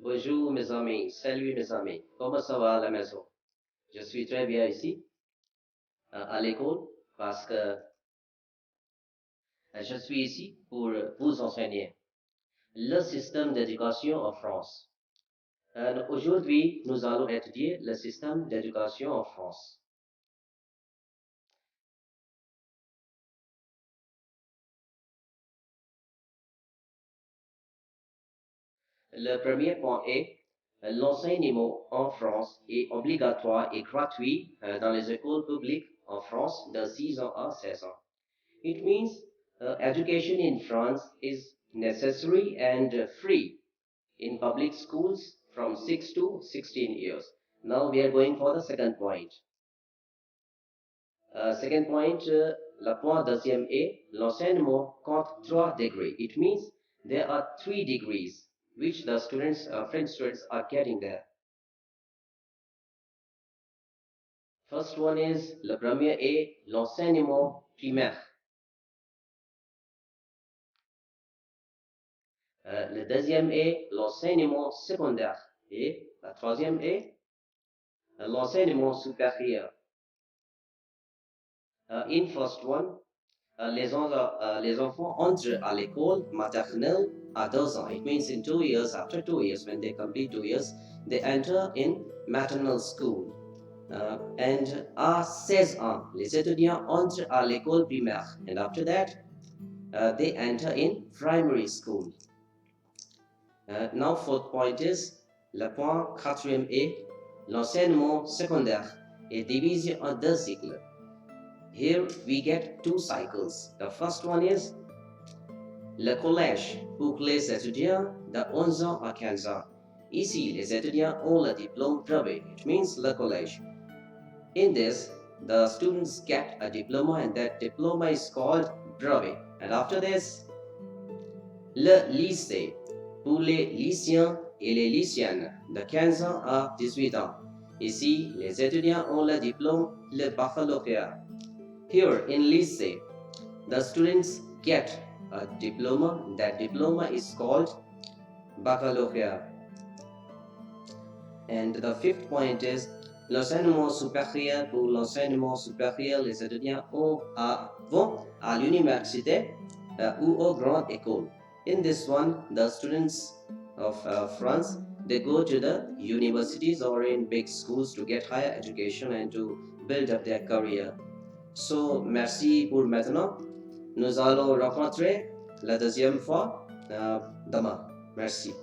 Bonjour mes amis, salut mes amis, comment ça va à la maison? Je suis très bien ici, à l'école, parce que je suis ici pour vous enseigner le système d'éducation en France. Aujourd'hui, nous allons étudier le système d'éducation en France. Le premier point est l'enseignement en France est obligatoire et gratuit dans les écoles publiques en France de 6 ans à 16 ans. It means education in France is necessary and free in public schools from 6 to 16 years. Now we are going for the second point. Second point, le point deuxième est l'enseignement compte 3 degrés. It means there are 3 degrees which the students, French students are getting there. First one is, le premier est l'enseignement primaire. Le deuxième est l'enseignement secondaire. Et la troisième est l'enseignement supérieur. In first one, les enfants entrent à l'école maternelle à 2 ans. It means in 2 years, after 2 years, when they complete 2 years, they enter in maternal school. And à 16 ans, les étudiants entrent à l'école primaire. And after that, they enter in primary school. Now, fourth point is, le point quatrième est l'enseignement secondaire est divisé en 2 cycles. Here we get 2 cycles. The first one is le collège pour les étudiants de 11 ans à 15 ans. Ici, les étudiants ont le diplôme brevet. It means le collège. In this, the students get a diploma and that diploma is called brevet. And after this, le lycée pour les lycéens et les lycéennes de 15 ans à 18 ans. Ici, les étudiants ont le diplôme, le baccalauréat. Here in lycée, the students get a diploma. That diploma is called baccalauréat. And the fifth point is l'enseignement supérieur. Pour l'enseignement supérieur, les étudiants vont à l'université ou aux grandes écoles. In this one, the students of France, they go to the universities or in big schools to get higher education and to build up their career. So, merci pour maintenant. Nous allons rencontrer la deuxième fois demain. Merci.